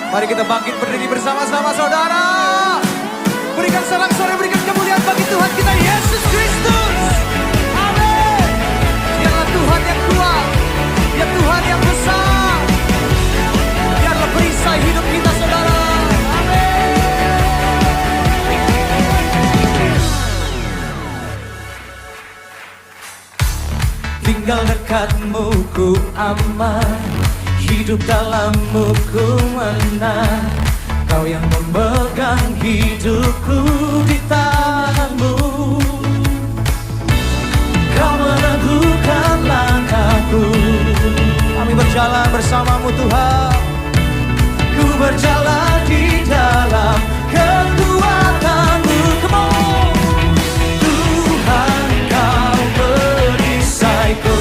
Mari kita bangkit berdiri bersama-sama saudara. Berikan sorak-sorai, berikan kemuliaan bagi Tuhan kita Yesus Kristus. Amin. Dialah Tuhan yang kuat, dia Tuhan yang besar. Biarlah perisai hidup kita saudara. Amin. Tinggal dekatmu ku aman, hidup dalammu ku menang. Kau yang memegang hidupku di tanganmu. Kau meneguhkan langkahku. Kami berjalan bersamamu Tuhan. Ku berjalan di dalam kekuatan-Mu. Come on. Tuhan kau perisaiku.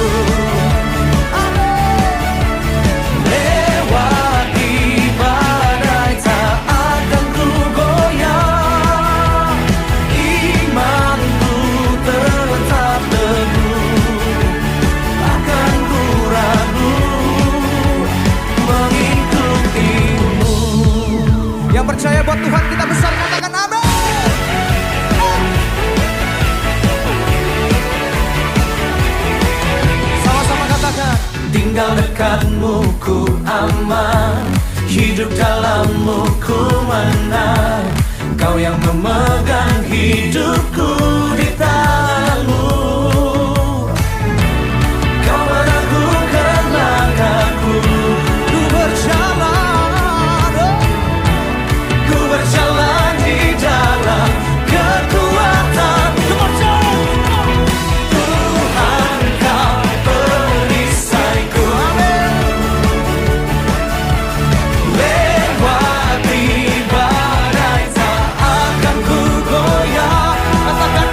Percaya buat Tuhan kita besar, katakan amin. Sama-sama katakan. Tinggal dekatmu ku aman, hidup dalammu ku menang. Kau yang memegang hidupku di tanganmu. Kau meneguhkan langkahku. Ku berjalan di dalam kekuatan Tuhan kau perisaiku. Lewati badai tak akan ku goyah. Katakan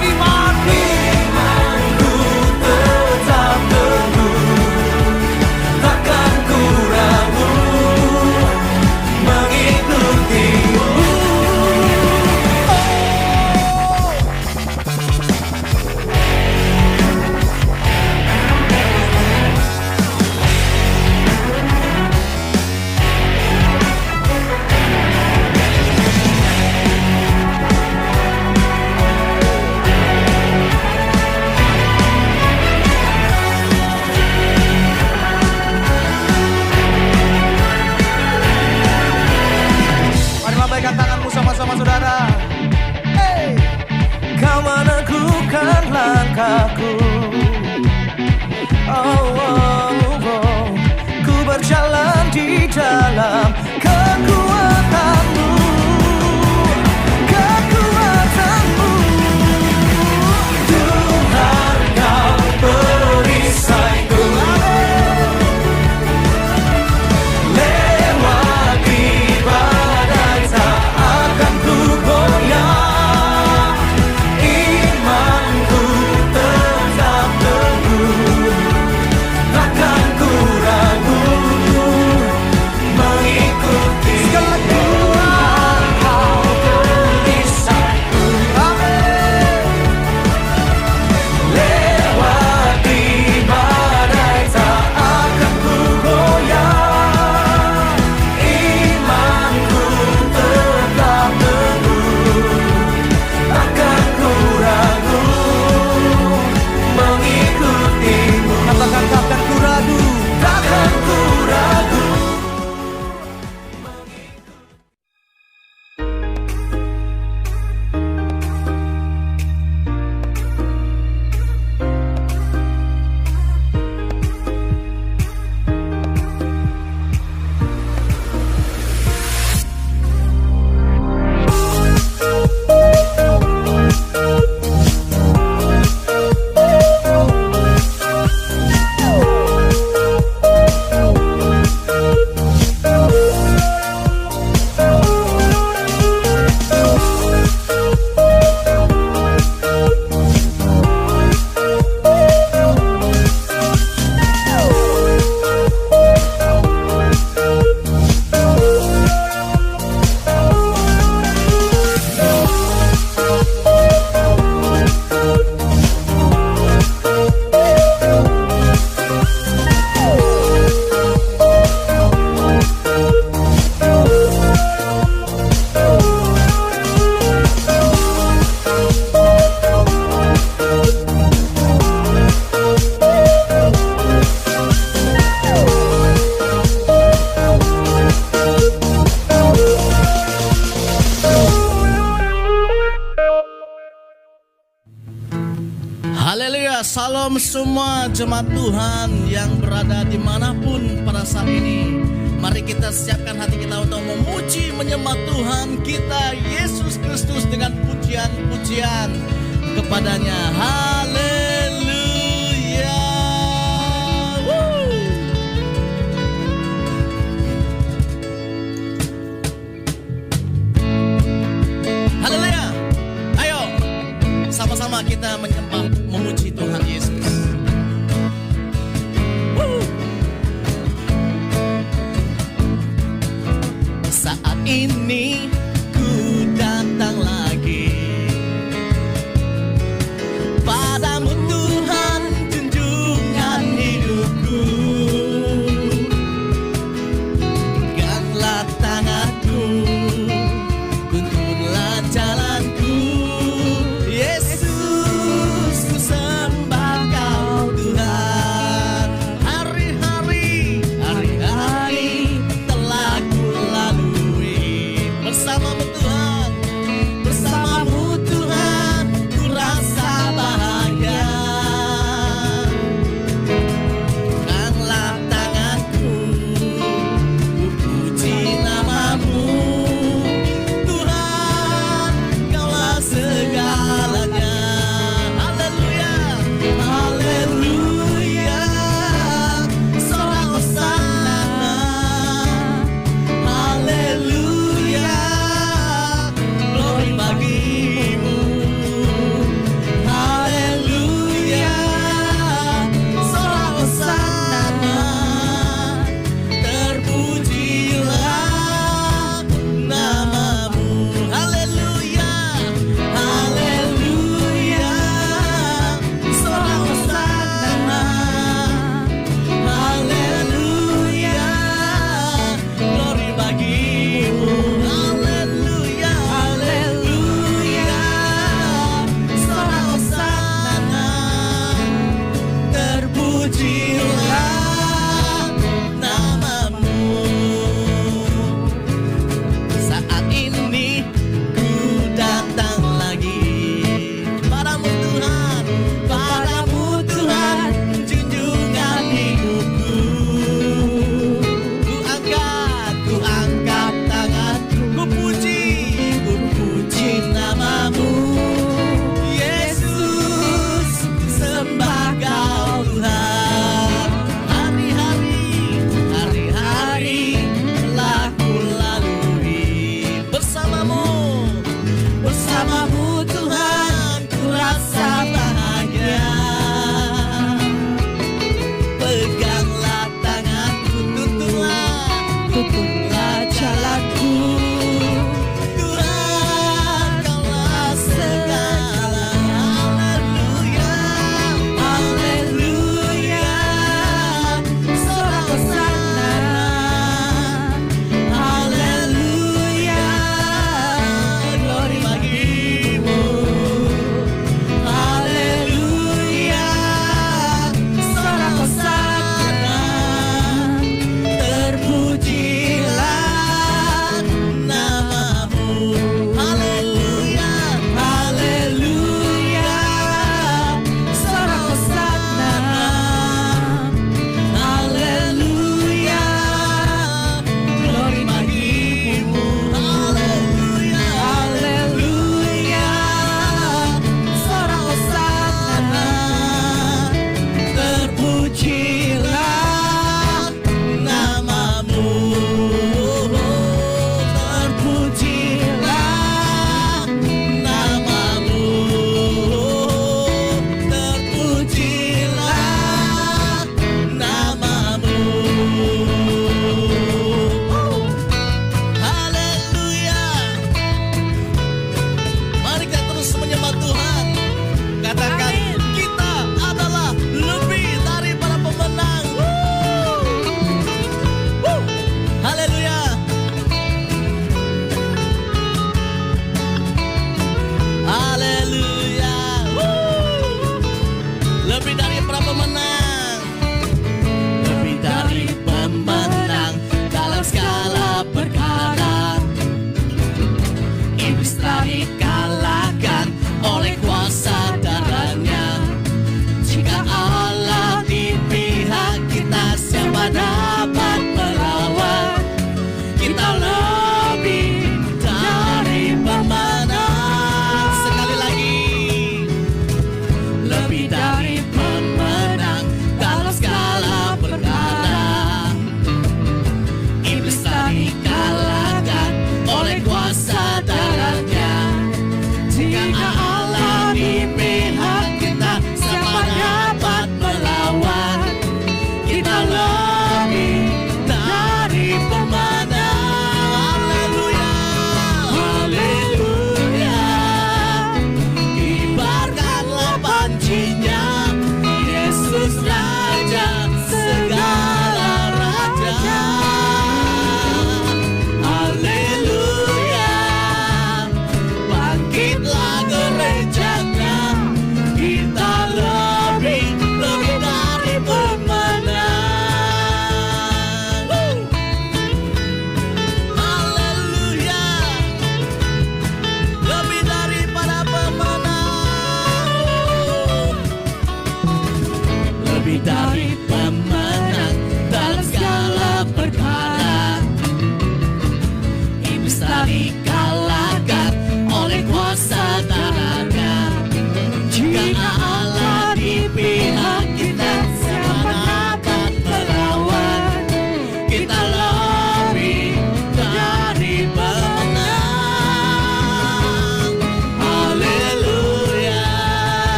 Salam semua jemaat Tuhan yang berada dimanapun pada saat ini. Mari kita siapkan hati kita untuk memuji, menyembah Tuhan kita Yesus Kristus dengan pujian-pujian kepadanya. Haleluya. Haleluya. Ayo sama-sama kita menyembah, memuji Tuhan Yesus. Saat ini ku datang lagi padamu Tuhan, junjungan hidupku. Peganglah tanganku, tuntunlah jalanku. Yesus, ku sembah Kau Tuhan. Hari-hari telah ku lalui bersama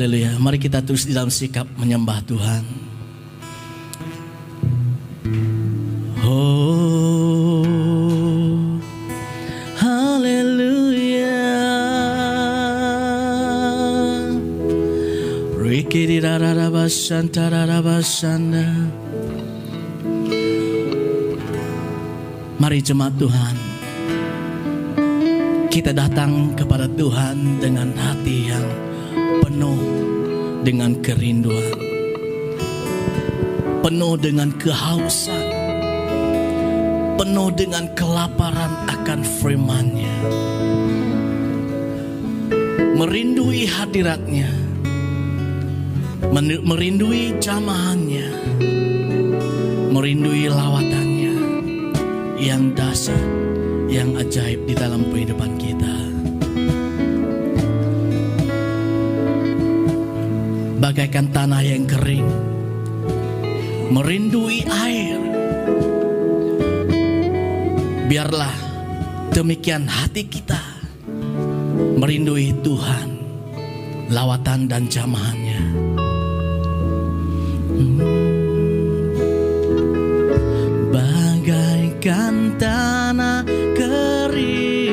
Haleluya. Mari kita terus di dalam sikap menyembah Tuhan. Oh, haleluya. Rikiri rarabashanta rarabashanda. Mari jemaat Tuhan, kita datang kepada Tuhan dengan hati yang penuh dengan kerinduan, penuh dengan kehausan, penuh dengan kelaparan akan firman-Nya, merindui hadirat-Nya, merindui jamahan-Nya, merindui lawatan-Nya yang dahsyat, yang ajaib di dalam kehidupan kita. Bagaikan tanah yang kering, merindui air. Biarlah demikian hati kita merindui Tuhan, lawatan dan jamahan-Nya. Bagaikan tanah kering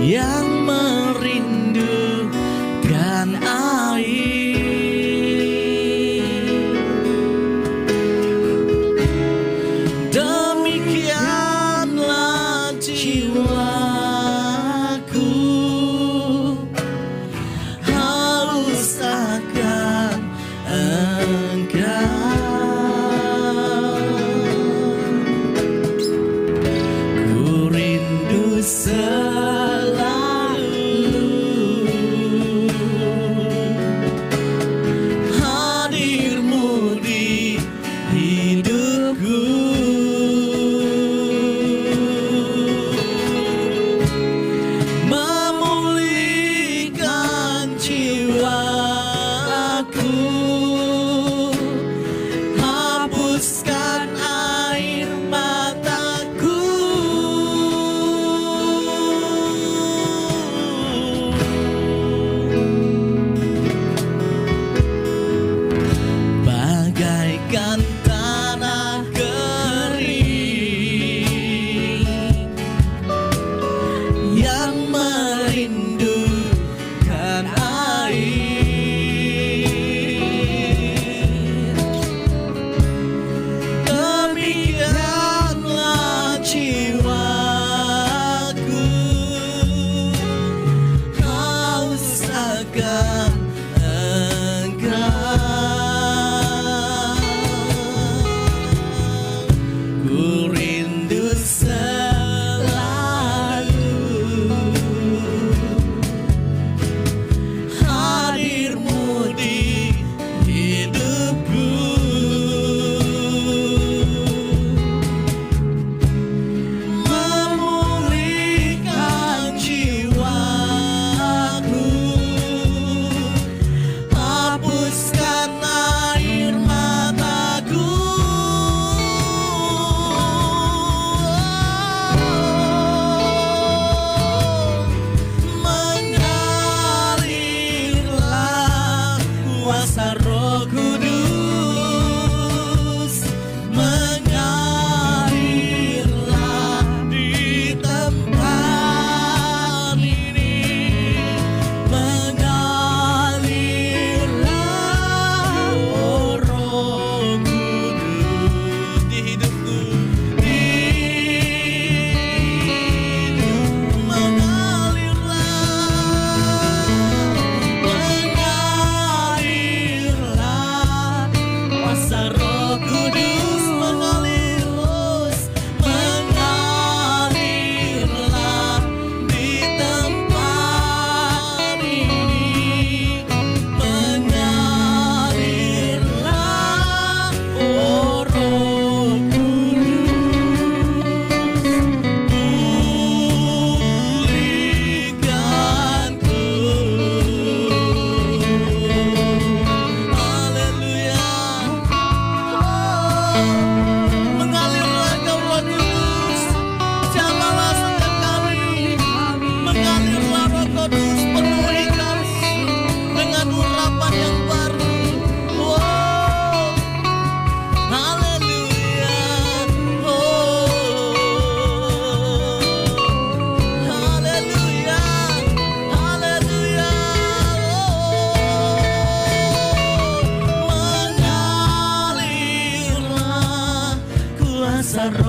yang merindukan air, demikianlah jiwaku haus akan Engkau.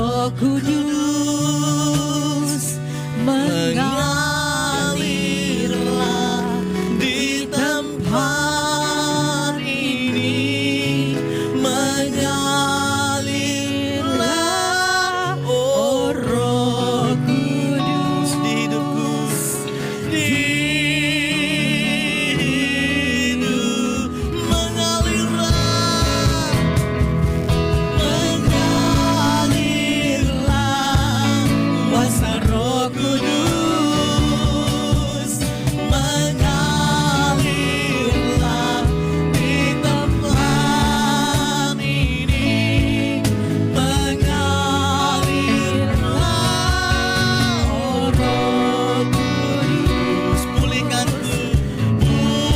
Roh Kudus mengalirlah di tempat ini, mengalirlah, oh Roh Kudus di hidupku, di hidup, mengalirlah kuasa Roh Kudus, mengalirlah di tempat ini, mengalirlah, oh Roh Kudus, pulihkanku, pulihkanku,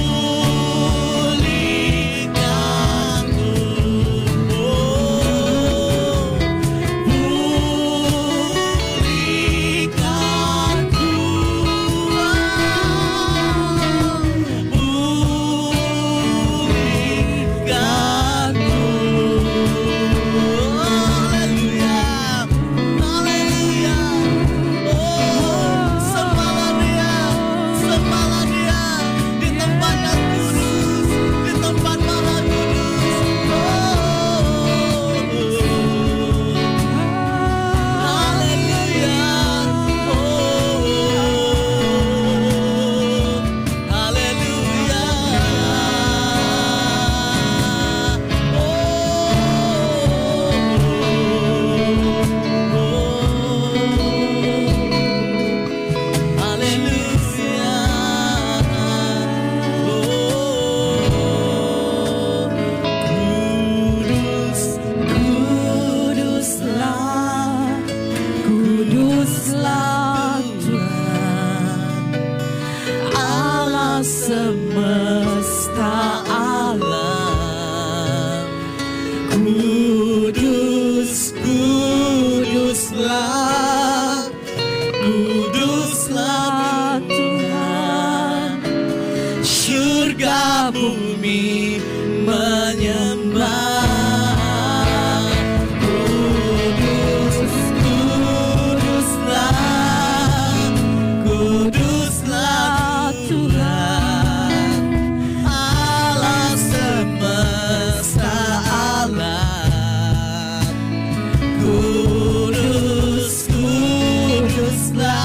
Kuduslah Tuhan Allah semesta alam. Kudus, kuduslah, kuduslah Tuhan. Surga bumi menyembah. Kudus, kuduslah, kuduslah Tuhan Allah semesta alam. Kudus, kuduslah,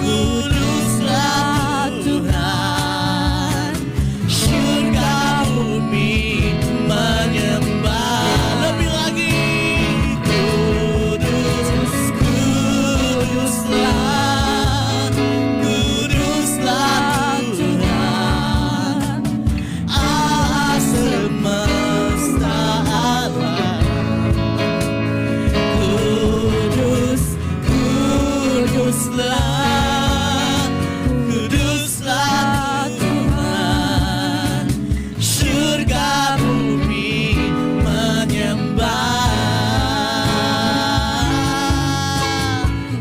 kuduslah Tuhan. Surga bumi menyembah. Lebih lagi. Kudus, kuduslah, kuduslah Tuhan Allah semesta alam. Kudus, kuduslah, kuduslah Tuhan. Surga bumi menyembah.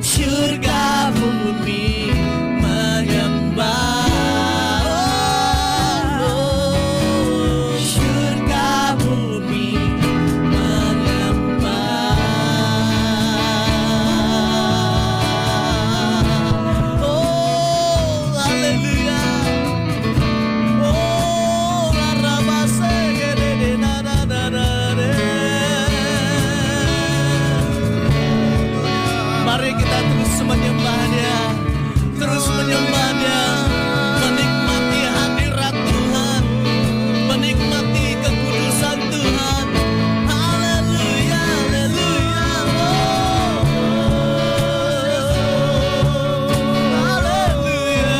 Surga bumi menyembah. Oh, surga bumi menyembah. Oh, haleluya. Oh, larabase gede na na na na de. Mari kita terus menyembah Dia, terus menyembah Dia, menikmati hadirat Tuhan, menikmati kekudusan Tuhan. Haleluya, haleluya. Oh, haleluya.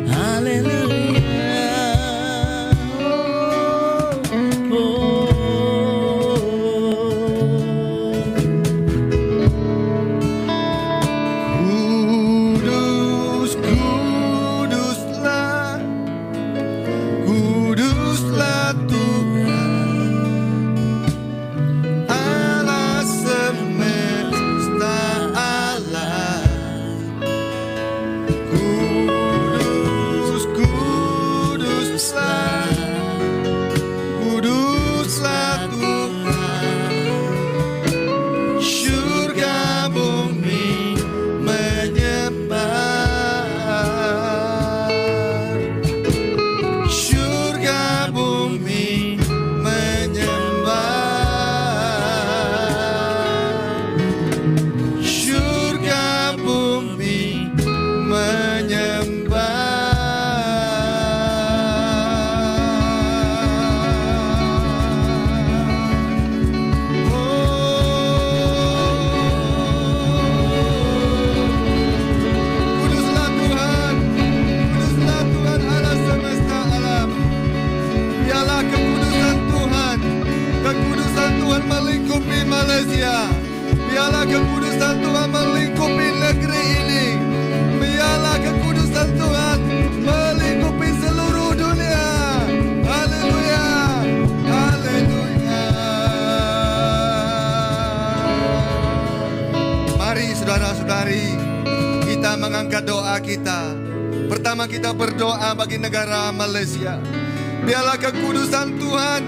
Haleluya. Oh. Malaysia. Biarlah kekudusan Tuhan melingkupi negeri ini. Biarlah kekudusan Tuhan melingkupi seluruh dunia. Haleluya, haleluya. Mari saudara-saudari, kita mengangkat doa kita. Pertama kita berdoa bagi negara Malaysia. Biarlah kekudusan Tuhan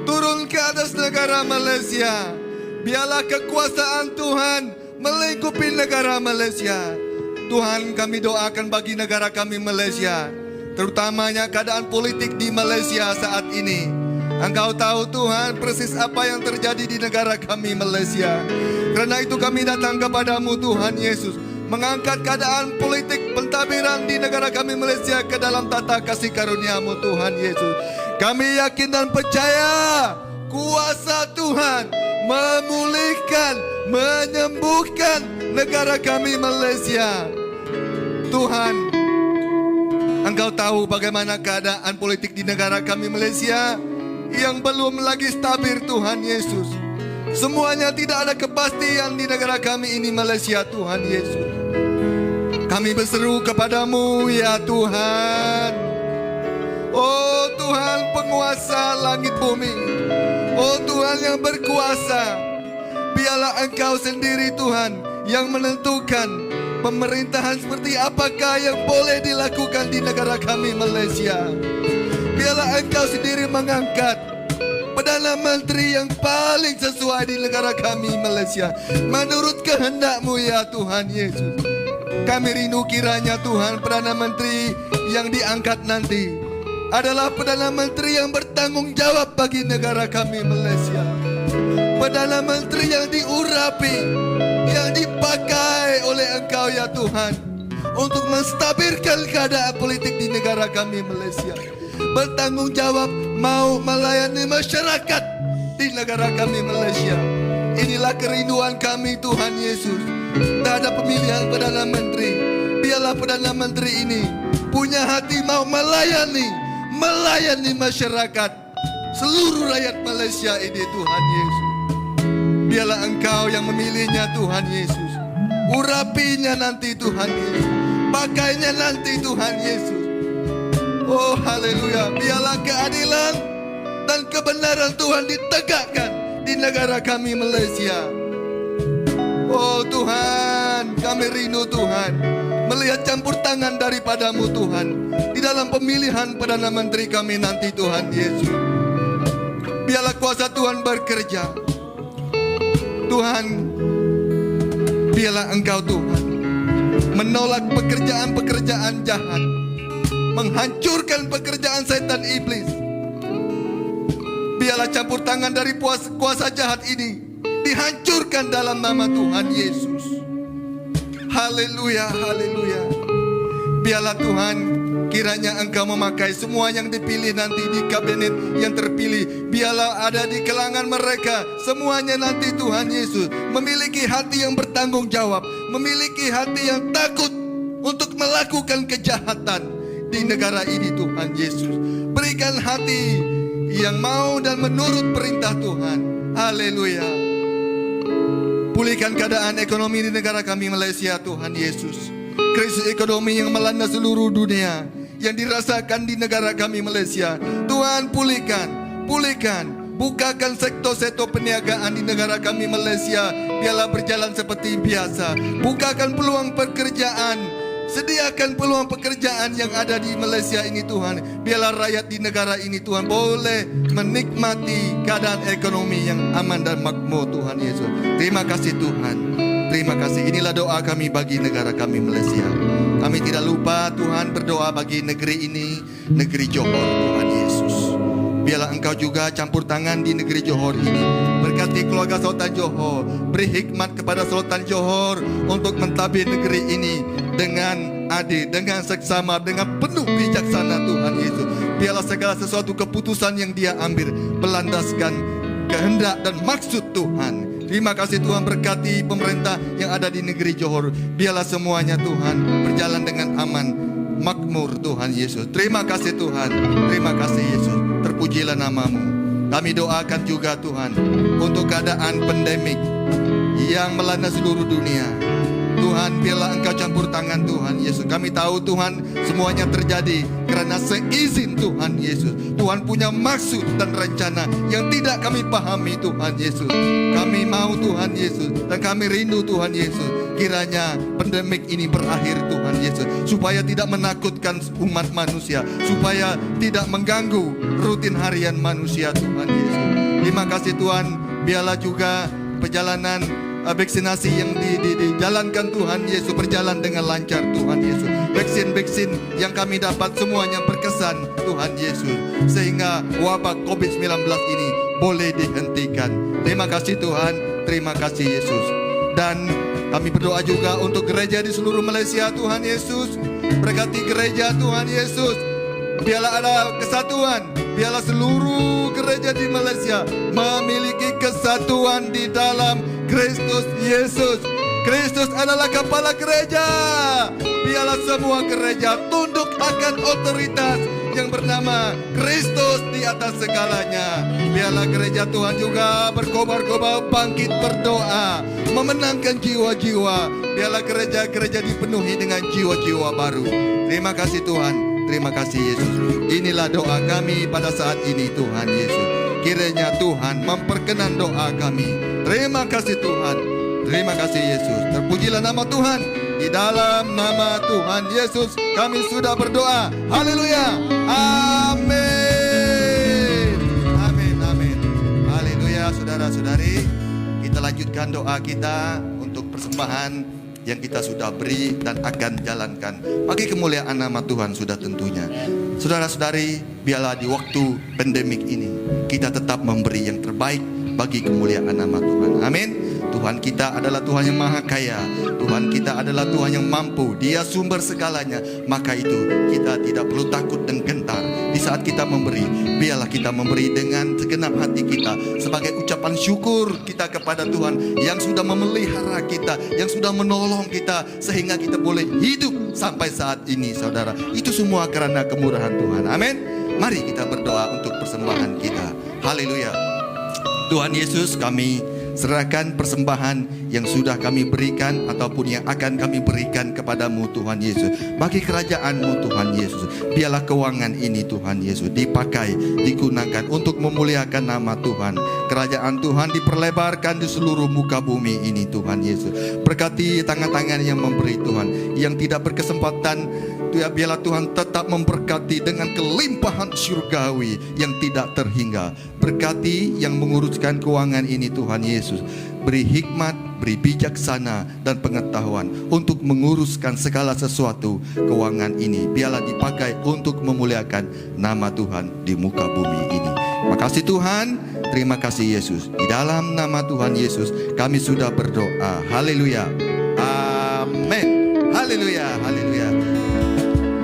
turun ke atas negara Malaysia. Biarlah kekuasaan Tuhan melingkupi negara Malaysia. Tuhan, kami doakan bagi negara kami Malaysia, terutamanya keadaan politik di Malaysia saat ini. Engkau tahu Tuhan persis apa yang terjadi di negara kami Malaysia. Karena itu kami datang kepadamu Tuhan Yesus, mengangkat keadaan politik pentadbiran di negara kami Malaysia ke dalam tata kasih karunia-Mu Tuhan Yesus. Kami yakin dan percaya kuasa Tuhan memulihkan, menyembuhkan negara kami Malaysia. Tuhan, Engkau tahu bagaimana keadaan politik di negara kami Malaysia yang belum lagi stabil Tuhan Yesus. Semuanya tidak ada kepastian di negara kami ini Malaysia Tuhan Yesus. Kami berseru kepadamu ya Tuhan. Oh Tuhan penguasa langit bumi. Oh Tuhan yang berkuasa. Biarlah Engkau sendiri Tuhan yang menentukan pemerintahan seperti apakah yang boleh dilakukan di negara kami Malaysia. Biarlah Engkau sendiri mengangkat Perdana Menteri yang paling sesuai di negara kami Malaysia menurut kehendak-Mu ya Tuhan Yesus. Kami rindu kiranya Tuhan Perdana Menteri yang diangkat nanti adalah Perdana Menteri yang bertanggung jawab bagi negara kami Malaysia. Perdana Menteri yang diurapi, yang dipakai oleh Engkau ya Tuhan untuk menstabilkan keadaan politik di negara kami Malaysia. Bertanggung jawab mau melayani masyarakat di negara kami Malaysia. Inilah kerinduan kami Tuhan Yesus terhadap pemilihan Perdana Menteri. Biarlah Perdana Menteri ini punya hati mau melayani masyarakat, seluruh rakyat Malaysia ini Tuhan Yesus. Biarlah Engkau yang memilihnya Tuhan Yesus. Urapinya nanti Tuhan Yesus, pakainya nanti Tuhan Yesus. Oh haleluya. Biarlah keadilan dan kebenaran Tuhan ditegakkan di negara kami Malaysia. Oh Tuhan, kami rindu Tuhan melihat campur tangan daripada-Mu Tuhan di dalam pemilihan Perdana Menteri kami nanti Tuhan Yesus. Biarlah kuasa Tuhan bekerja. Tuhan, biarlah Engkau Tuhan menolak pekerjaan-pekerjaan jahat, menghancurkan pekerjaan setan iblis. Biarlah campur tangan dari kuasa jahat ini dihancurkan dalam nama Tuhan Yesus. Haleluya, haleluya. Biarlah Tuhan kiranya Engkau memakai semua yang dipilih nanti di kabinet yang terpilih. Biarlah ada di kalangan mereka semuanya nanti Tuhan Yesus memiliki hati yang bertanggung jawab, memiliki hati yang takut untuk melakukan kejahatan di negara ini Tuhan Yesus. Berikan hati yang mau dan menurut perintah Tuhan. Haleluya. Pulihkan keadaan ekonomi di negara kami Malaysia Tuhan Yesus. Krisis ekonomi yang melanda seluruh dunia yang dirasakan di negara kami Malaysia, Tuhan pulihkan. Bukakan sektor-sektor perniagaan di negara kami Malaysia. Biarlah berjalan seperti biasa. Bukakan peluang pekerjaan. Sediakan peluang pekerjaan yang ada di Malaysia ini Tuhan. Biarlah rakyat di negara ini Tuhan boleh menikmati keadaan ekonomi yang aman dan makmur Tuhan Yesus. Terima kasih Tuhan. Terima kasih. Inilah doa kami bagi negara kami Malaysia. Kami tidak lupa Tuhan berdoa bagi negeri ini, negeri Johor Tuhan Yesus. Biarlah Engkau juga campur tangan di negeri Johor ini. Berkati keluarga Sultan Johor. Beri hikmat kepada Sultan Johor untuk mentadbir negeri ini dengan adil, dengan seksama, dengan penuh bijaksana Tuhan Yesus. Biarlah segala sesuatu keputusan yang dia ambil berlandaskan kehendak dan maksud Tuhan. Terima kasih Tuhan, berkati pemerintah yang ada di negeri Johor. Biarlah semuanya Tuhan berjalan dengan aman, makmur Tuhan Yesus. Terima kasih Tuhan. Terima kasih Yesus. Terpujilah namamu. Kami doakan juga Tuhan untuk keadaan pandemik yang melanda seluruh dunia. Tuhan, biarlah Engkau campur tangan Tuhan Yesus. Kami tahu Tuhan semuanya terjadi karena seizin Tuhan Yesus. Tuhan punya maksud dan rencana yang tidak kami pahami Tuhan Yesus. Kami mau Tuhan Yesus dan kami rindu Tuhan Yesus. Kiranya pandemik ini berakhir Tuhan Yesus, supaya tidak menakutkan umat manusia, supaya tidak mengganggu rutin harian manusia Tuhan Yesus. Terima kasih Tuhan. Biarlah juga perjalanan vaksinasi yang dijalankan Tuhan Yesus berjalan dengan lancar Tuhan Yesus. Vaksin-vaksin yang kami dapat semuanya berkesan Tuhan Yesus, sehingga wabah COVID-19 ini boleh dihentikan. Terima kasih Tuhan, terima kasih Yesus. Dan kami berdoa juga untuk gereja di seluruh Malaysia Tuhan Yesus. Berkati gereja Tuhan Yesus. Biarlah ada kesatuan. Biarlah seluruh gereja di Malaysia memiliki kesatuan di dalam Kristus Yesus. Kristus adalah kepala gereja. Biarlah semua gereja tunduk akan otoritas yang bernama Kristus di atas segalanya. Biarlah gereja Tuhan juga berkobar-kobar bangkit berdoa, memenangkan jiwa-jiwa. Biarlah gereja-gereja dipenuhi dengan jiwa-jiwa baru. Terima kasih Tuhan, terima kasih Yesus. Inilah doa kami pada saat ini Tuhan Yesus. Kiranya Tuhan memperkenan doa kami. Terima kasih Tuhan, terima kasih Yesus. Terpujilah nama Tuhan. Di dalam nama Tuhan Yesus kami sudah berdoa. Haleluya. Amin. Amin, amin. Haleluya. Saudara-saudari, kita lanjutkan doa kita untuk persembahan yang kita sudah beri dan akan jalankan bagi kemuliaan nama Tuhan sudah tentunya. Saudara-saudari, biarlah di waktu pandemik ini kita tetap memberi yang terbaik bagi kemuliaan nama Tuhan. Amin. Tuhan kita adalah Tuhan yang maha kaya. Tuhan kita adalah Tuhan yang mampu. Dia sumber segalanya. Maka itu kita tidak perlu takut dan gentar. Di saat kita memberi, biarlah kita memberi dengan segenap hati kita, sebagai ucapan syukur kita kepada Tuhan yang sudah memelihara kita, yang sudah menolong kita, sehingga kita boleh hidup sampai saat ini saudara. Itu semua karena kemurahan Tuhan. Amin. Mari kita berdoa untuk persembahan kita. Haleluya. Tuhan Yesus, kami serahkan persembahan yang sudah kami berikan ataupun yang akan kami berikan kepadamu Tuhan Yesus, bagi kerajaan-Mu Tuhan Yesus. Biarlah keuangan ini Tuhan Yesus dipakai, digunakan untuk memuliakan nama Tuhan. Kerajaan Tuhan diperlebarkan di seluruh muka bumi ini Tuhan Yesus. Berkati tangan-tangan yang memberi Tuhan, yang tidak berkesempatan, biarlah Tuhan tetap memberkati dengan kelimpahan surgawi yang tidak terhingga. Berkati yang menguruskan keuangan ini Tuhan Yesus. Beri hikmat, beri bijaksana dan pengetahuan untuk menguruskan segala sesuatu keuangan ini. Biarlah dipakai untuk memuliakan nama Tuhan di muka bumi ini. Makasih Tuhan, terima kasih Yesus. Di dalam nama Tuhan Yesus kami sudah berdoa. Haleluya. Amin. Haleluya. Haleluya.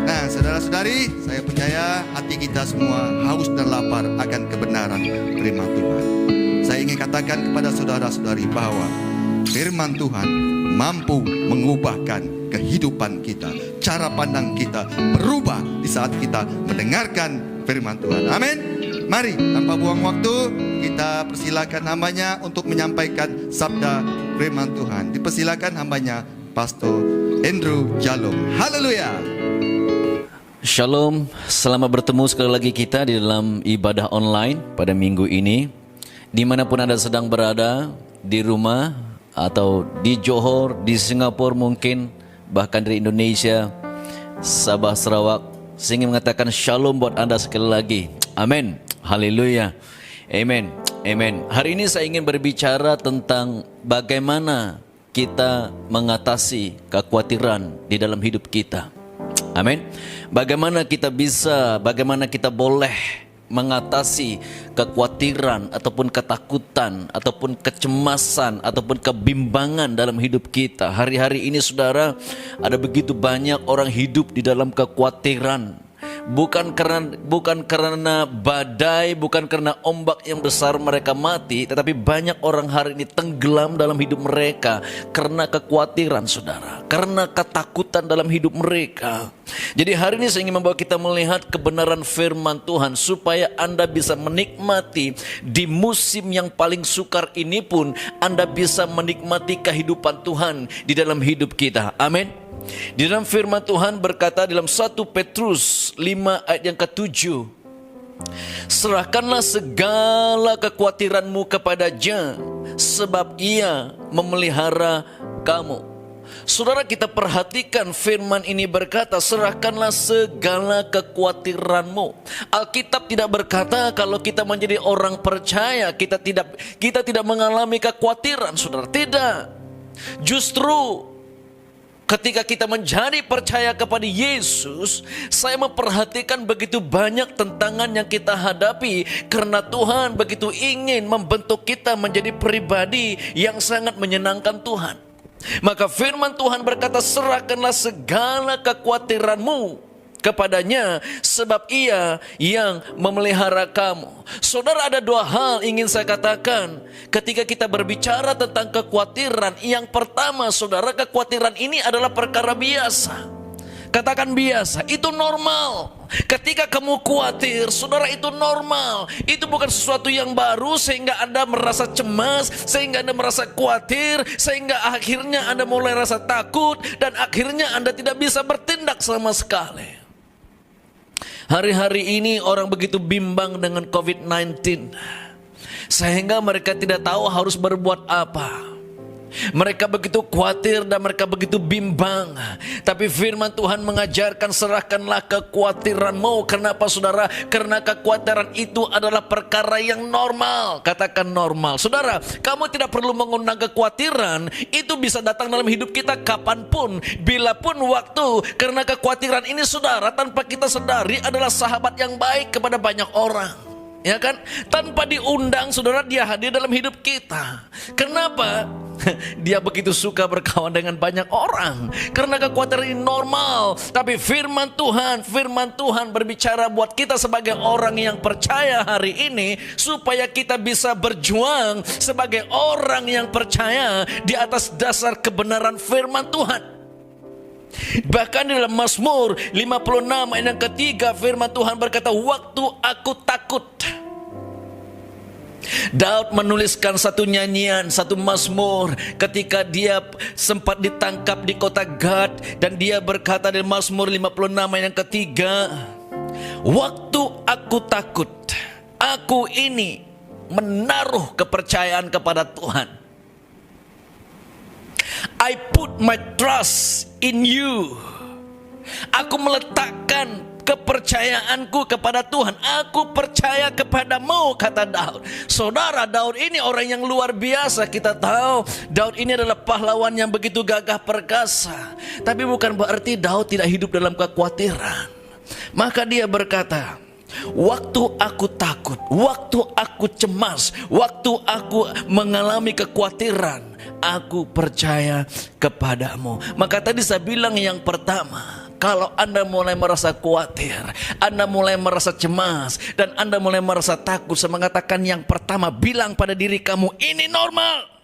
Nah, saudara-saudari, saya percaya hati kita semua haus dan lapar akan kebenaran firman Tuhan. Saya ingin katakan kepada saudara-saudari bahwa firman Tuhan mampu mengubahkan kehidupan kita. Cara pandang kita berubah di saat kita mendengarkan firman Tuhan. Amin. Mari, tanpa buang waktu, kita persilakan hambanya untuk menyampaikan sabda firman Tuhan. Dipersilakan hambanya, Pastor Andrew Jalom. Haleluya. Shalom, selamat bertemu sekali lagi kita di dalam ibadah online pada minggu ini. Dimanapun Anda sedang berada, di rumah atau di Johor, di Singapura mungkin, bahkan dari Indonesia, Sabah, Sarawak, saya ingin mengatakan shalom buat Anda sekali lagi. Amin, haleluya, amen, amen. Hari ini saya ingin berbicara tentang bagaimana kita mengatasi kekhawatiran di dalam hidup kita. Amin. Bagaimana kita boleh mengatasi kekhawatiran ataupun ketakutan ataupun kecemasan ataupun kebimbangan dalam hidup kita. Hari-hari ini saudara, ada begitu banyak orang hidup di dalam kekhawatiran. bukan karena badai, bukan karena ombak yang besar mereka mati, tetapi banyak orang hari ini tenggelam dalam hidup mereka karena kekhawatiran, saudara, karena ketakutan dalam hidup mereka. Jadi hari ini saya ingin membawa kita melihat kebenaran firman Tuhan supaya Anda bisa menikmati di musim yang paling sukar ini pun Anda bisa menikmati kehidupan Tuhan di dalam hidup kita. Amin. Di dalam firman Tuhan berkata dalam 1 Petrus 5 ayat yang ke-7, serahkanlah segala kekhawatiranmu kepada-Nya, sebab Ia memelihara kamu. Saudara, kita perhatikan firman ini berkata, serahkanlah segala kekhawatiranmu. Alkitab tidak berkata kalau kita menjadi orang percaya kita tidak mengalami kekhawatiran, saudara. Tidak. Justru ketika kita menjadi percaya kepada Yesus, saya memperhatikan begitu banyak tantangan yang kita hadapi karena Tuhan begitu ingin membentuk kita menjadi pribadi yang sangat menyenangkan Tuhan. Maka firman Tuhan berkata, serahkanlah segala kekhawatiranmu kepada-Nya, sebab Ia yang memelihara kamu. Saudara, ada dua hal ingin saya katakan ketika kita berbicara tentang kekhawatiran. Yang pertama, saudara, kekhawatiran ini adalah perkara biasa. Katakan biasa, itu normal. Ketika kamu khawatir, saudara, itu normal. Itu bukan sesuatu yang baru sehingga Anda merasa cemas, sehingga Anda merasa khawatir, sehingga akhirnya Anda mulai rasa takut, dan akhirnya Anda tidak bisa bertindak sama sekali. Hari-hari ini orang begitu bimbang dengan COVID-19 sehingga mereka tidak tahu harus berbuat apa. Mereka begitu khawatir dan mereka begitu bimbang. Tapi firman Tuhan mengajarkan, serahkanlah kekhawatiranmu. Kenapa, saudara? Karena kekhawatiran itu adalah perkara yang normal. Katakan normal. Saudara, kamu tidak perlu mengundang kekhawatiran. Itu bisa datang dalam hidup kita kapanpun, bilapun waktu. Karena kekhawatiran ini, saudara, tanpa kita sadari adalah sahabat yang baik kepada banyak orang. Ya kan? Tanpa diundang, saudara, dia hadir dalam hidup kita. Kenapa? Dia begitu suka berkawan dengan banyak orang karena kekhawatiran ini normal. Tapi firman Tuhan berbicara buat kita sebagai orang yang percaya hari ini, supaya kita bisa berjuang sebagai orang yang percaya di atas dasar kebenaran firman Tuhan. Bahkan di dalam Mazmur 56 ayat yang ketiga, firman Tuhan berkata, waktu aku takut. Daud menuliskan satu nyanyian, satu mazmur ketika dia sempat ditangkap di kota Gad, dan dia berkata di Mazmur 56 ayat yang ketiga, waktu aku takut, aku ini menaruh kepercayaan kepada Tuhan. I put my trust in you. Aku meletakkan kepercayaanku kepada Tuhan. Aku percaya kepadamu, kata Daud. Saudara, Daud ini orang yang luar biasa. Kita tahu Daud ini adalah pahlawan yang begitu gagah perkasa. Tapi bukan berarti Daud tidak hidup dalam kekhawatiran. Maka dia berkata, waktu aku takut, waktu aku cemas, waktu aku mengalami kekhawatiran, aku percaya kepadamu. Maka tadi saya bilang yang pertama, kalau Anda mulai merasa khawatir, Anda mulai merasa cemas, dan Anda mulai merasa takut, saya mengatakan yang pertama, bilang pada diri kamu, ini normal.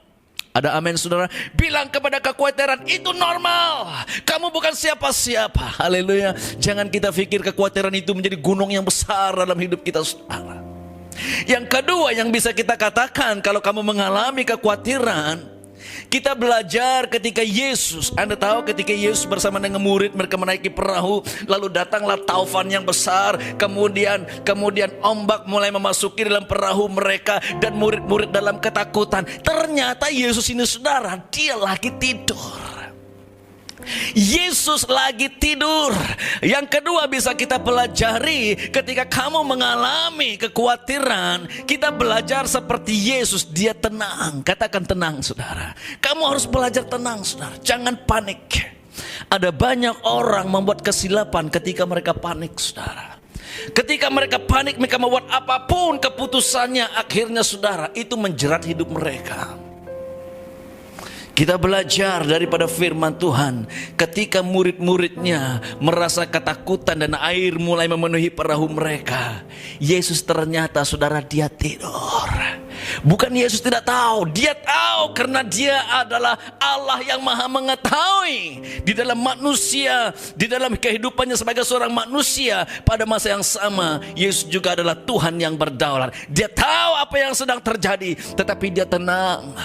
Ada amin, saudara? Bilang kepada kekhawatiran, itu normal. Kamu bukan siapa-siapa. Haleluya. Jangan kita pikir kekhawatiran itu menjadi gunung yang besar dalam hidup kita, saudara. Yang kedua yang bisa kita katakan kalau kamu mengalami kekhawatiran, kita belajar ketika Yesus, Anda tahu ketika Yesus bersama dengan murid, mereka menaiki perahu, lalu datanglah taufan yang besar, kemudian ombak mulai memasuki dalam perahu mereka, dan murid-murid dalam ketakutan. Ternyata Yesus ini, saudara, dia lagi tidur. Yesus lagi tidur. Yang kedua bisa kita pelajari, ketika kamu mengalami kekhawatiran, kita belajar seperti Yesus, dia tenang. Katakan tenang, saudara. Kamu harus belajar tenang, saudara. Jangan panik. Ada banyak orang membuat kesilapan ketika mereka panik, saudara. Ketika mereka panik, mereka membuat apapun keputusannya, akhirnya, saudara, itu menjerat hidup mereka. Kita belajar daripada firman Tuhan. Ketika murid-muridnya merasa ketakutan dan air mulai memenuhi perahu mereka, Yesus ternyata, saudara, dia tidur. Bukan Yesus tidak tahu, dia tahu karena dia adalah Allah yang maha mengetahui. Di dalam manusia, di dalam kehidupannya sebagai seorang manusia, pada masa yang sama Yesus juga adalah Tuhan yang berdaulat. Dia tahu apa yang sedang terjadi, tetapi dia tenang.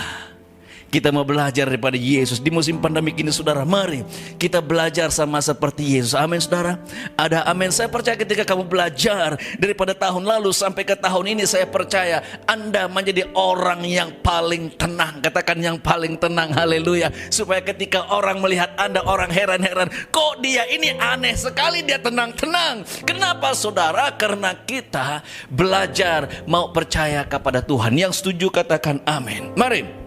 Kita mau belajar daripada Yesus di musim pandemi ini, saudara. Mari kita belajar sama seperti Yesus. Amin, saudara. Ada amin. Saya percaya ketika kamu belajar daripada tahun lalu sampai ke tahun ini, saya percaya Anda menjadi orang yang paling tenang. Katakan yang paling tenang. Haleluya. Supaya ketika orang melihat Anda, orang heran-heran, kok dia ini aneh sekali, dia tenang-tenang. Kenapa, saudara? Karena kita belajar mau percaya kepada Tuhan. Yang setuju katakan amin. Mari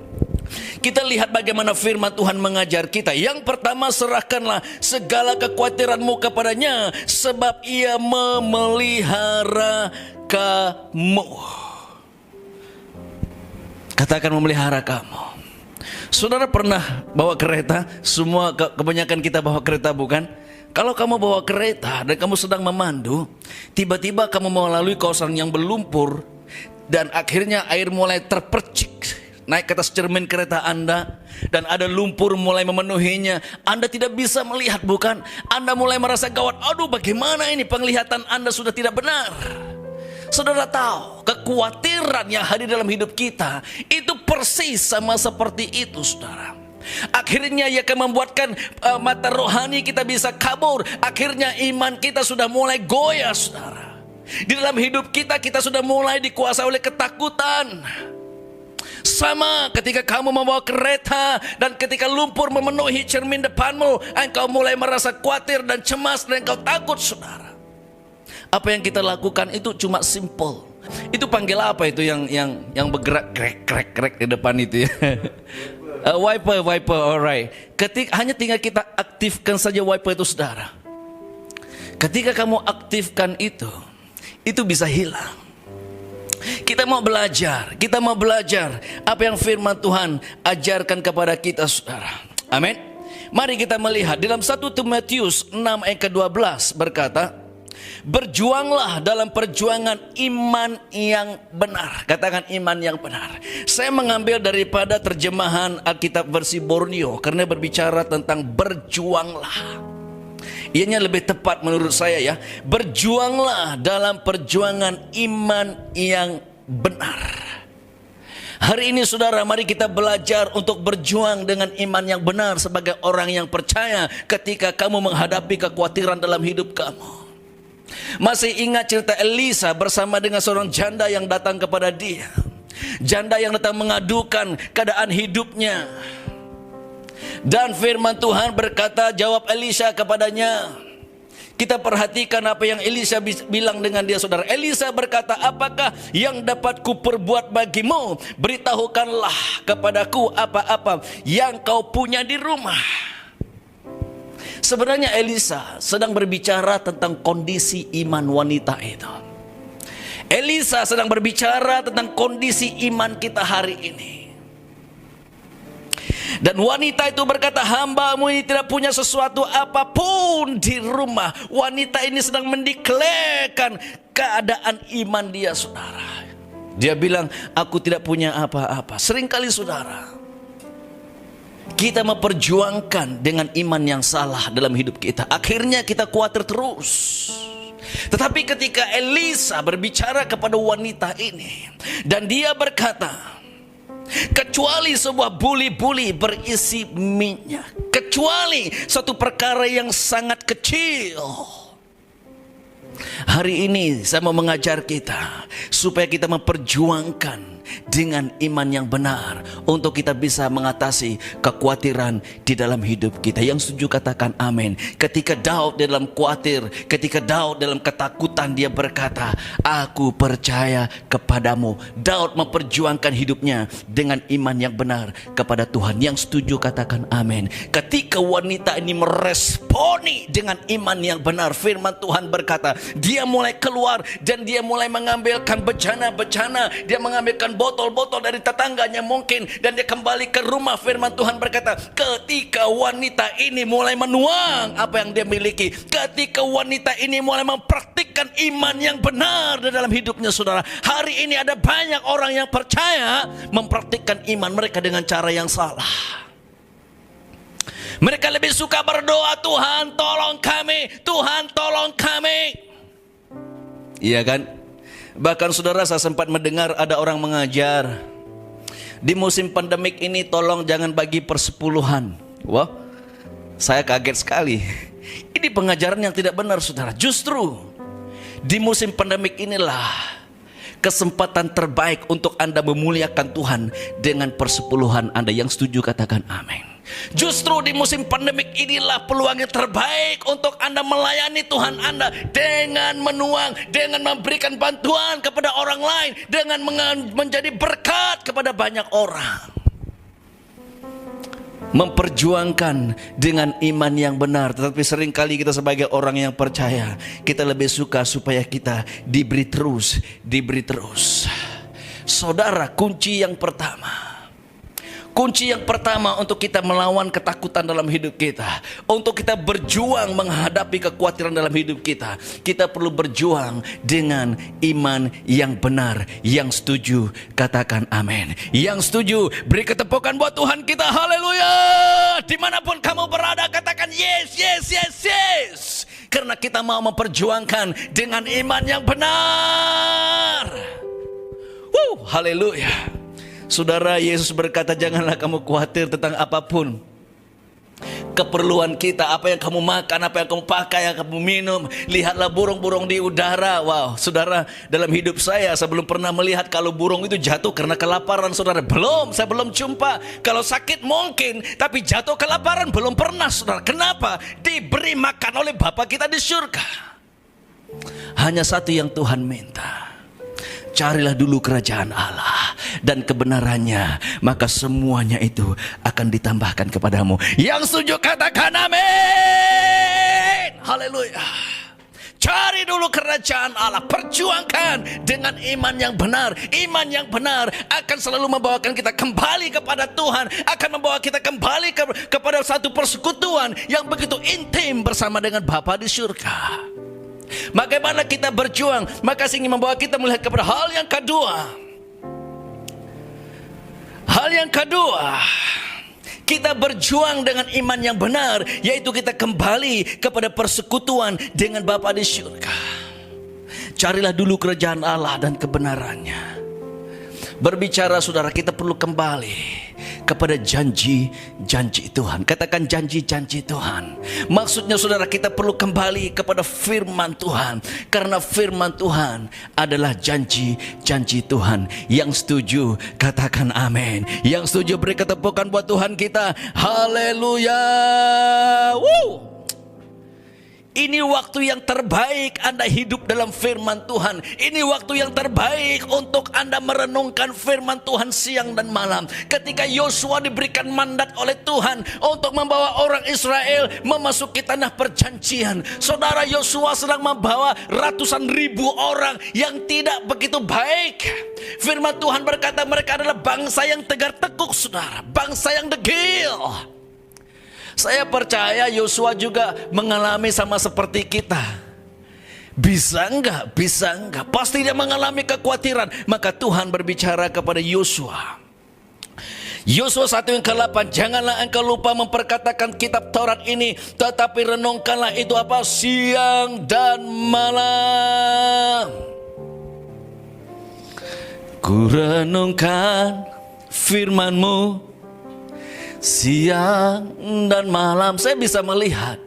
kita lihat bagaimana firman Tuhan mengajar kita. Yang pertama, serahkanlah segala kekhawatiranmu kepadanya, sebab ia memelihara kamu. Katakan memelihara kamu. Saudara pernah bawa kereta? Semua kebanyakan kita bawa kereta, bukan? Kalau kamu bawa kereta dan kamu sedang memandu, tiba-tiba kamu melalui kawasan yang berlumpur, dan akhirnya air mulai terpercik naik ke atas cermin kereta Anda, dan ada lumpur mulai memenuhinya. Anda tidak bisa melihat, bukan? Anda mulai merasa gawat. Aduh, bagaimana ini? Penglihatan Anda sudah tidak benar. Saudara tahu, kekhawatiran yang hadir dalam hidup kita itu persis sama seperti itu, saudara. Akhirnya ia akan membuatkan mata rohani kita bisa kabur. Akhirnya iman kita sudah mulai goyah, saudara. Di dalam hidup kita sudah mulai dikuasai oleh ketakutan. Sama ketika kamu membawa kereta dan ketika lumpur memenuhi cermin depanmu, engkau mulai merasa khawatir dan cemas dan engkau takut, saudara. Apa yang kita lakukan itu cuma simple. Itu panggil apa itu yang bergerak krek di depan itu ya? Wiper, alright. Hanya tinggal kita aktifkan saja wiper itu, saudara. Ketika kamu aktifkan itu bisa hilang. Kita mau belajar apa yang firman Tuhan ajarkan kepada kita, saudara. Amin. Mari kita melihat dalam 1 Timotius 6 ayat ke-12 berkata, berjuanglah dalam perjuangan iman yang benar. Katakan iman yang benar. Saya mengambil daripada terjemahan Alkitab versi Borneo karena berbicara tentang berjuanglah. Ianya lebih tepat menurut saya ya. Berjuanglah dalam perjuangan iman yang benar. Hari ini, saudara, mari kita belajar untuk berjuang dengan iman yang benar sebagai orang yang percaya ketika kamu menghadapi kekhawatiran dalam hidup kamu. Masih ingat cerita Elisa bersama dengan seorang janda yang datang kepada dia. Janda yang datang mengadukan keadaan hidupnya. Dan firman Tuhan berkata, jawab Elisa kepadanya. Kita perhatikan apa yang Elisa bilang dengan dia, saudara. Elisa berkata, apakah yang dapat kuperbuat bagimu? Beritahukanlah kepadaku apa-apa yang kau punya di rumah. Sebenarnya Elisa sedang berbicara tentang kondisi iman wanita itu. Elisa sedang berbicara tentang kondisi iman kita hari ini. Dan wanita itu berkata, hambamu ini tidak punya sesuatu apapun di rumah. Wanita ini sedang mendeklarasikan keadaan iman dia, saudara. Dia bilang, aku tidak punya apa-apa. Seringkali, saudara, kita memperjuangkan dengan iman yang salah dalam hidup kita. Akhirnya kita khawatir terus. Tetapi ketika Elisa berbicara kepada wanita ini, dan dia berkata, kecuali sebuah buli-buli berisi minyak, kecuali satu perkara yang sangat kecil. Hari ini saya mau mengajar kita supaya kita memperjuangkan dengan iman yang benar untuk kita bisa mengatasi kekhawatiran di dalam hidup kita. Yang setuju katakan amin. Ketika Daud dalam khawatir, ketika Daud dalam ketakutan, dia berkata, aku percaya kepadamu. Daud memperjuangkan hidupnya dengan iman yang benar kepada Tuhan. Yang setuju katakan amin. Ketika wanita ini meresponi dengan iman yang benar, firman Tuhan berkata, dia mulai keluar dan dia mulai mengambilkan bejana-bejana, dia mengambilkan botol-botol dari tetangganya mungkin, dan dia kembali ke rumah. Firman Tuhan berkata, ketika wanita ini mulai menuang apa yang dia miliki, ketika wanita ini mulai mempraktikkan iman yang benar di dalam hidupnya, saudara. Hari ini ada banyak orang yang percaya mempraktikkan iman mereka dengan cara yang salah. Mereka lebih suka berdoa, Tuhan tolong kami, Tuhan tolong kami. Iya kan? Bahkan saudara, saya sempat mendengar ada orang mengajar, di musim pandemik ini tolong jangan bagi persepuluhan. Wah, saya kaget sekali. Ini pengajaran yang tidak benar, saudara. Justru di musim pandemik inilah kesempatan terbaik untuk Anda memuliakan Tuhan dengan persepuluhan Anda. Yang setuju katakan amin. Justru di musim pandemik inilah peluang yang terbaik untuk Anda melayani Tuhan Anda dengan menuang, dengan memberikan bantuan kepada orang lain, dengan menjadi berkat kepada banyak orang. Memperjuangkan dengan iman yang benar. Tetapi seringkali kita sebagai orang yang percaya, kita lebih suka supaya kita diberi terus, diberi terus. Saudara, kunci yang pertama untuk kita melawan ketakutan dalam hidup kita, untuk kita berjuang menghadapi kekhawatiran dalam hidup kita, kita perlu berjuang dengan iman yang benar. Yang setuju katakan amin. Yang setuju beri ketepukan buat Tuhan kita. Haleluya. Dimanapun kamu berada, katakan yes, yes, yes, yes. Karena kita mau memperjuangkan dengan iman yang benar. Haleluya. Saudara, Yesus berkata, janganlah kamu khawatir tentang apapun. Keperluan kita, apa yang kamu makan, apa yang kamu pakai, yang kamu minum. Lihatlah burung-burung di udara. Wow, saudara, dalam hidup saya belum pernah melihat kalau burung itu jatuh karena kelaparan, saudara. Saya belum jumpa. Kalau sakit mungkin, tapi jatuh kelaparan belum pernah, saudara. Kenapa? Diberi makan oleh Bapa kita di surga. Hanya satu yang Tuhan minta. Carilah dulu kerajaan Allah dan kebenarannya, maka semuanya itu akan ditambahkan kepadamu. Yang setuju katakan amin. Haleluya. Cari dulu kerajaan Allah, perjuangkan dengan iman yang benar. Iman yang benar akan selalu membawakan kita kembali kepada Tuhan, akan membawa kita kembali kepada satu persekutuan yang begitu intim bersama dengan Bapa di surga. Bagaimana kita berjuang? Maka ingin membawa kita melihat kepada hal yang kedua. Hal yang kedua, kita berjuang dengan iman yang benar, yaitu kita kembali kepada persekutuan dengan Bapa di surga. Carilah dulu kerajaan Allah dan kebenarannya. Berbicara, saudara, kita perlu kembali kepada janji-janji Tuhan. Katakan janji-janji Tuhan. Maksudnya, saudara, kita perlu kembali kepada firman Tuhan, karena firman Tuhan adalah janji-janji Tuhan. Yang setuju katakan amin. Yang setuju beri ketepukan buat Tuhan kita. Haleluya. Ini waktu yang terbaik Anda hidup dalam firman Tuhan. Ini waktu yang terbaik untuk Anda merenungkan firman Tuhan siang dan malam. Ketika Yosua diberikan mandat oleh Tuhan untuk membawa orang Israel memasuki tanah perjanjian, saudara, Yosua sedang membawa ratusan ribu orang yang tidak begitu baik. Firman Tuhan berkata mereka adalah bangsa yang tegar tekuk, saudara, bangsa yang degil. Saya percaya Yosua juga mengalami sama seperti kita. Bisa enggak? Bisa enggak? Pasti dia mengalami kekhawatiran. Maka Tuhan berbicara kepada Yosua. Yosua 1:8, janganlah engkau lupa memperkatakan kitab Taurat ini, tetapi renungkanlah itu apa? Siang dan malam. Ku renungkan firman-Mu siang dan malam. Saya bisa melihat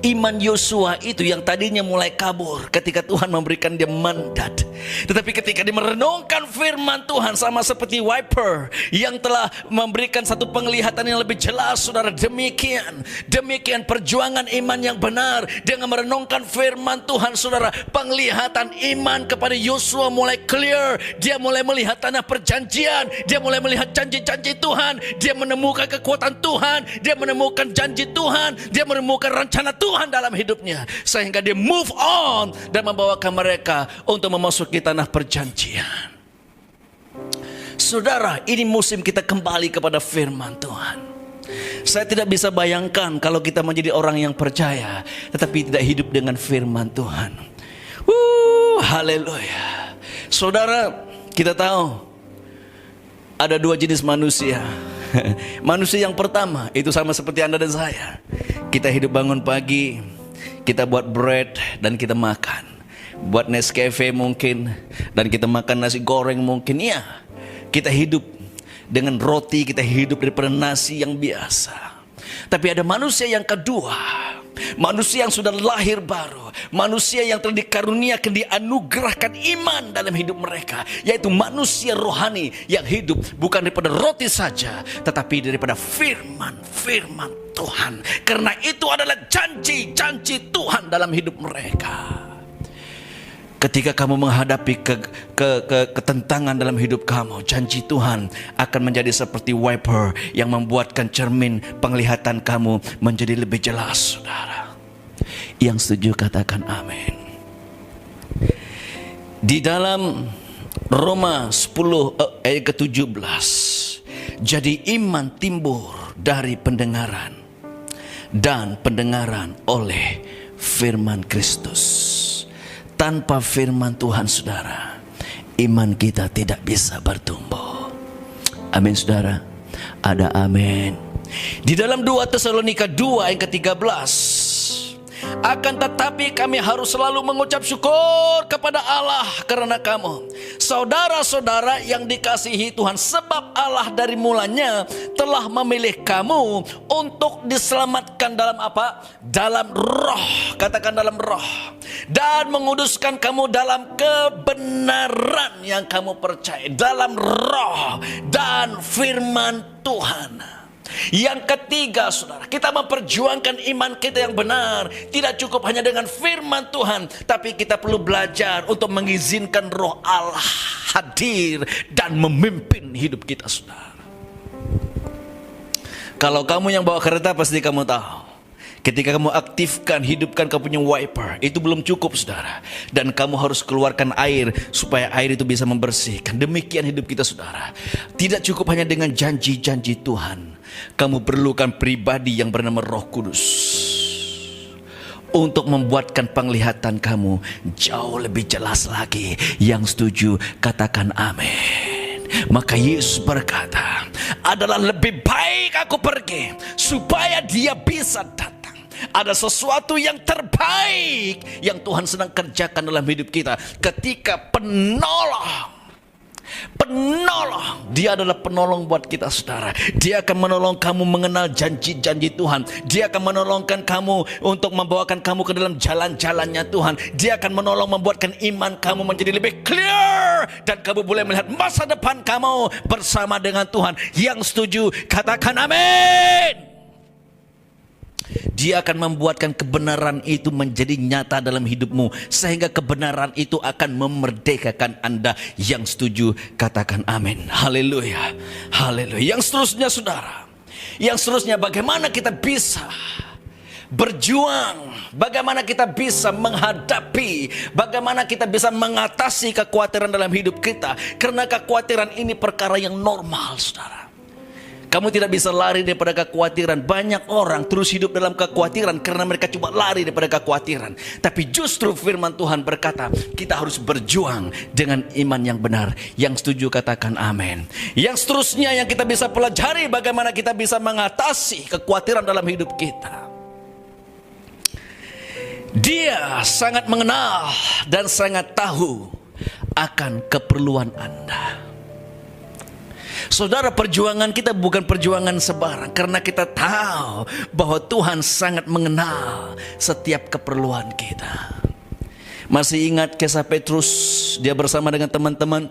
iman Yosua itu yang tadinya mulai kabur ketika Tuhan memberikan dia mandat. Tetapi ketika dia merenungkan firman Tuhan, sama seperti wiper yang telah memberikan satu penglihatan yang lebih jelas, saudara. Demikian perjuangan iman yang benar. Dengan merenungkan firman Tuhan, saudara, penglihatan iman kepada Yosua mulai clear. Dia mulai melihat tanah perjanjian. Dia mulai melihat janji-janji Tuhan. Dia menemukan kekuatan Tuhan. Dia menemukan janji Tuhan. Dia menemukan rencana Tuhan dalam hidupnya, sehingga dia move on dan membawakan mereka untuk memasuki tanah perjanjian. Saudara, ini musim kita kembali kepada firman Tuhan. Saya tidak bisa bayangkan kalau kita menjadi orang yang percaya tetapi tidak hidup dengan firman Tuhan. Haleluya. Saudara, kita tahu ada dua jenis manusia. Manusia yang pertama itu sama seperti Anda dan saya. Kita hidup bangun pagi, kita buat bread dan kita makan. Buat Nescafe mungkin, dan kita makan nasi goreng mungkin. Ya, kita hidup dengan roti, kita hidup daripada nasi yang biasa. Tapi ada manusia yang kedua, manusia yang sudah lahir baru, manusia yang telah dikaruniakan, dianugerahkan iman dalam hidup mereka, yaitu manusia rohani yang hidup bukan daripada roti saja, tetapi daripada firman Tuhan. Karena itu adalah janji-janji Tuhan dalam hidup mereka. Ketika kamu menghadapi ketentangan dalam hidup kamu, janji Tuhan akan menjadi seperti wiper yang membuatkan cermin penglihatan kamu menjadi lebih jelas, saudara. Yang setuju katakan amin. Di dalam Roma 10 ayat ke-17, jadi iman timbul dari pendengaran, dan pendengaran oleh firman Kristus. Tanpa firman Tuhan, saudara, iman kita tidak bisa bertumbuh. Amin, saudara. Ada amin. Di dalam 2 Tesalonika 2 ayat ke-13, akan tetapi kami harus selalu mengucap syukur kepada Allah karena kamu, saudara-saudara yang dikasihi Tuhan, sebab Allah dari mulanya telah memilih kamu untuk diselamatkan dalam apa? Dalam roh. Katakan dalam roh. Dan menguduskan kamu dalam kebenaran yang kamu percaya, dalam roh dan firman Tuhan. Yang ketiga, saudara, kita memperjuangkan iman kita yang benar. Tidak cukup hanya dengan firman Tuhan, tapi kita perlu belajar untuk mengizinkan roh Allah hadir dan memimpin hidup kita, saudara. Kalau kamu yang bawa kereta, pasti kamu tahu, ketika kamu aktifkan, hidupkan kamu punya wiper, itu belum cukup, saudara. Dan kamu harus keluarkan air supaya air itu bisa membersihkan. Demikian hidup kita, saudara. Tidak cukup hanya dengan janji-janji Tuhan. Kamu perlukan pribadi yang bernama Roh Kudus untuk membuatkan penglihatan kamu jauh lebih jelas lagi. Yang setuju katakan amin. Maka Yesus berkata, adalah lebih baik aku pergi supaya Dia bisa datang. Ada sesuatu yang terbaik yang Tuhan sedang kerjakan dalam hidup kita. Ketika penolong, Dia adalah penolong buat kita, saudara. Dia akan menolong kamu mengenal janji-janji Tuhan. Dia akan menolongkan kamu untuk membawakan kamu ke dalam jalan-jalannya Tuhan. Dia akan menolong membuatkan iman kamu menjadi lebih clear, dan kamu boleh melihat masa depan kamu bersama dengan Tuhan. Yang setuju katakan amin. Dia akan membuatkan kebenaran itu menjadi nyata dalam hidupmu, sehingga kebenaran itu akan memerdekakan Anda. Yang setuju katakan amin. Haleluya, haleluya. Yang seterusnya, saudara, yang seterusnya, bagaimana kita bisa berjuang, bagaimana kita bisa menghadapi, bagaimana kita bisa mengatasi kekhawatiran dalam hidup kita. Karena kekhawatiran ini perkara yang normal, saudara. Kamu tidak bisa lari daripada kekhawatiran. Banyak orang terus hidup dalam kekhawatiran karena mereka cuma lari daripada kekhawatiran. Tapi justru firman Tuhan berkata, kita harus berjuang dengan iman yang benar. Yang setuju katakan amin. Yang seterusnya yang kita bisa pelajari, bagaimana kita bisa mengatasi kekhawatiran dalam hidup kita. Dia sangat mengenal dan sangat tahu akan keperluan Anda. Saudara, perjuangan kita bukan perjuangan sebarang, karena kita tahu bahwa Tuhan sangat mengenal setiap keperluan kita. Masih ingat kisah Petrus? Dia bersama dengan teman-teman,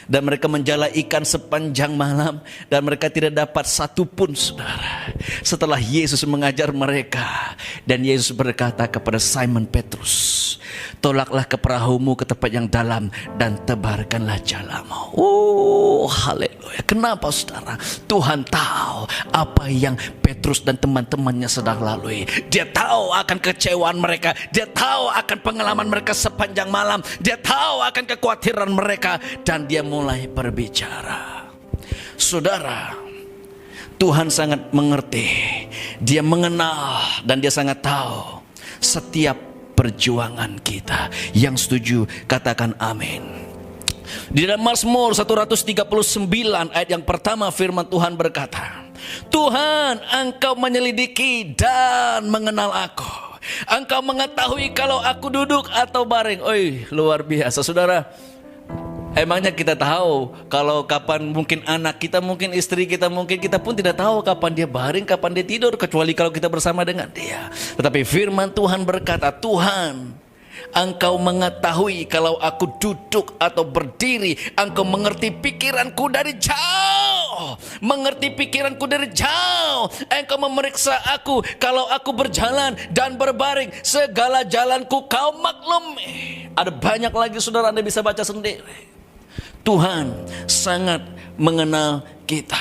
dan mereka menjala ikan sepanjang malam, dan mereka tidak dapat satu pun, saudara. Setelah Yesus mengajar mereka, dan Yesus berkata kepada Simon Petrus, tolaklah ke perahumu ke tempat yang dalam dan tebarkanlah jalamu. Oh, haleluya. Kenapa, saudara? Tuhan tahu apa yang Petrus dan teman-temannya sedang lalui. Dia tahu akan kecewaan mereka. Dia tahu akan pengalaman mereka sepanjang malam. Dia tahu akan kekhawatiran mereka. Dan dia mulai berbicara. Saudara, Tuhan sangat mengerti, Dia mengenal dan Dia sangat tahu setiap perjuangan kita. Yang setuju katakan amin. Di dalam Mazmur 139 ayat yang pertama firman Tuhan berkata, Tuhan, Engkau menyelidiki dan mengenal aku. Engkau mengetahui kalau aku duduk atau baring. Oi, luar biasa saudara. Emangnya kita tahu kalau kapan mungkin anak kita, mungkin istri kita, mungkin kita pun tidak tahu kapan dia baring, kapan dia tidur, kecuali kalau kita bersama dengan dia. Tetapi firman Tuhan berkata, Tuhan, Engkau mengetahui kalau aku duduk atau berdiri. Engkau mengerti pikiranku dari jauh. Mengerti pikiranku dari jauh. Engkau memeriksa aku kalau aku berjalan dan berbaring. Segala jalanku kau maklumi. Ada banyak lagi saudara, Anda bisa baca sendiri. Tuhan sangat mengenal kita.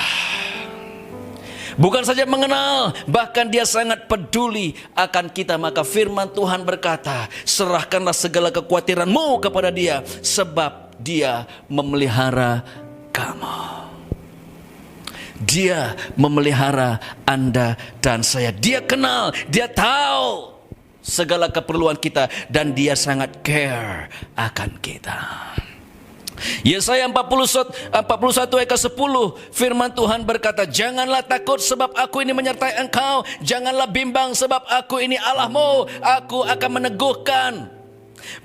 Bukan saja mengenal, bahkan Dia sangat peduli akan kita. Maka firman Tuhan berkata, serahkanlah segala kekhawatiranmu kepada Dia, sebab Dia memelihara kamu. Dia memelihara Anda dan saya. Dia kenal, Dia tahu segala keperluan kita, dan Dia sangat care akan kita. Yesaya 41 ayat ke-10 firman Tuhan berkata, janganlah takut sebab aku ini menyertai engkau, janganlah bimbang sebab aku ini Allahmu, aku akan meneguhkan,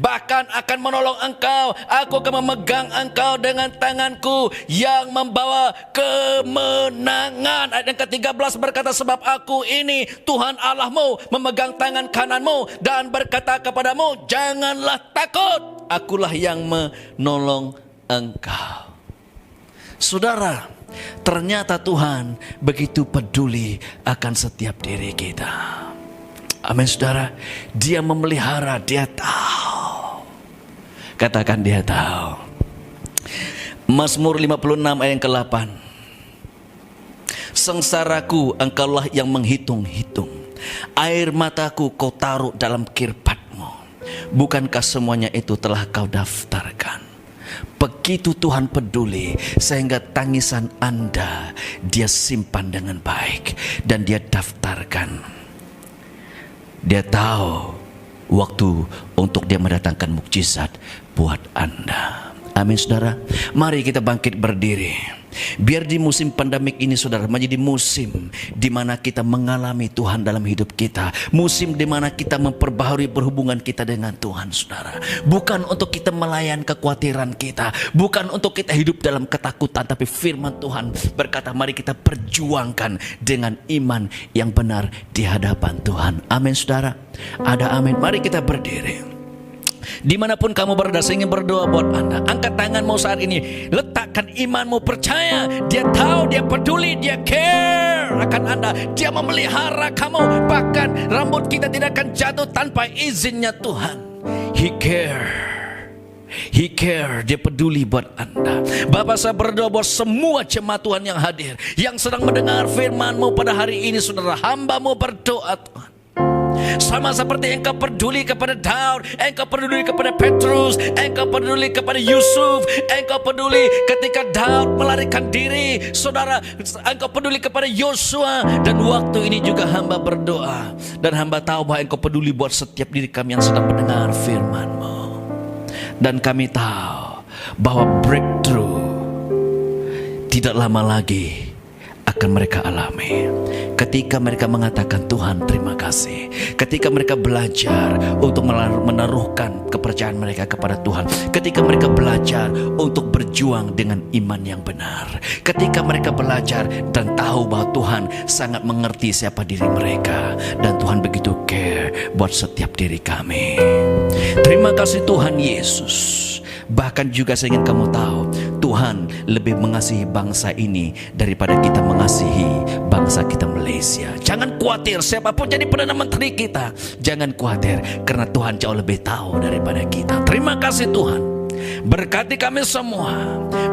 bahkan akan menolong engkau, aku akan memegang engkau dengan tanganku yang membawa kemenangan. Ayat yang ke-13 berkata, sebab aku ini Tuhan Allahmu, memegang tangan kananmu dan berkata kepadamu, janganlah takut, akulah yang menolong engkau. Saudara, ternyata Tuhan begitu peduli akan setiap diri kita. Amin saudara. Dia memelihara, Dia tahu. Katakan Dia tahu. Mazmur 56 ayat yang ke-8. Sengsaraku engkaulah yang menghitung-hitung, air mataku kau taruh dalam kirpatmu. Bukankah semuanya itu telah kau daftarkan? Begitu Tuhan peduli sehingga tangisan Anda Dia simpan dengan baik dan Dia daftarkan. Dia tahu waktu untuk Dia mendatangkan mukjizat buat Anda. Amin saudara. Mari kita bangkit berdiri. Biar di musim pandemik ini saudara menjadi musim di mana kita mengalami Tuhan dalam hidup kita. Musim di mana kita memperbaharui perhubungan kita dengan Tuhan saudara. Bukan untuk kita melayan kekhawatiran kita, bukan untuk kita hidup dalam ketakutan, tapi firman Tuhan berkata, mari kita perjuangkan dengan iman yang benar di hadapan Tuhan. Amin saudara. Ada amin. Mari kita berdiri. Dimanapun kamu berada, saya ingin berdoa buat Anda. Angkat tanganmu saat ini, letakkan imanmu, percaya Dia tahu, Dia peduli, Dia care akan Anda. Dia memelihara kamu, bahkan rambut kita tidak akan jatuh tanpa izinnya Tuhan. He care, Dia peduli buat Anda. Bapak, saya berdoa buat semua jemaat Tuhan yang hadir, yang sedang mendengar firman-Mu pada hari ini. Saudara, hamba-Mu berdoa Tuhan, sama seperti Engkau peduli kepada Daud, Engkau peduli kepada Petrus, Engkau peduli kepada Yusuf, Engkau peduli ketika Daud melarikan diri. Saudara, Engkau peduli kepada Yosua. Dan waktu ini juga hamba berdoa, dan hamba tahu bahwa Engkau peduli buat setiap diri kami yang sedang mendengar firman-Mu. Dan kami tahu bahwa breakthrough tidak lama lagi akan mereka alami ketika mereka mengatakan, Tuhan terima kasih. Ketika mereka belajar untuk menaruhkan kepercayaan mereka kepada Tuhan. Ketika mereka belajar untuk berjuang dengan iman yang benar. Ketika mereka belajar dan tahu bahwa Tuhan sangat mengerti siapa diri mereka, dan Tuhan begitu care buat setiap diri kami. Terima kasih Tuhan Yesus. Bahkan juga saya ingin kamu tahu, Tuhan lebih mengasihi bangsa ini daripada kita mengasihi bangsa kita Malaysia. Jangan khawatir siapapun jadi Perdana Menteri kita. Jangan khawatir karena Tuhan jauh lebih tahu daripada kita. Terima kasih Tuhan. Berkati kami semua.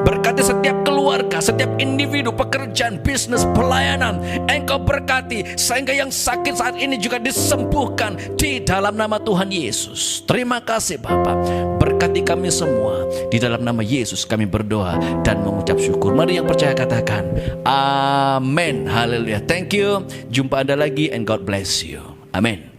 Berkati setiap keluarga, setiap individu, pekerjaan, bisnis, pelayanan. Engkau berkati sehingga yang sakit saat ini juga disembuhkan di dalam nama Tuhan Yesus. Terima kasih Bapak. memberkati kami semua. Di dalam nama Yesus kami berdoa dan mengucap syukur. Mari yang percaya katakan amin. Haleluya. Thank you. Jumpa Anda lagi and God bless you. Amin.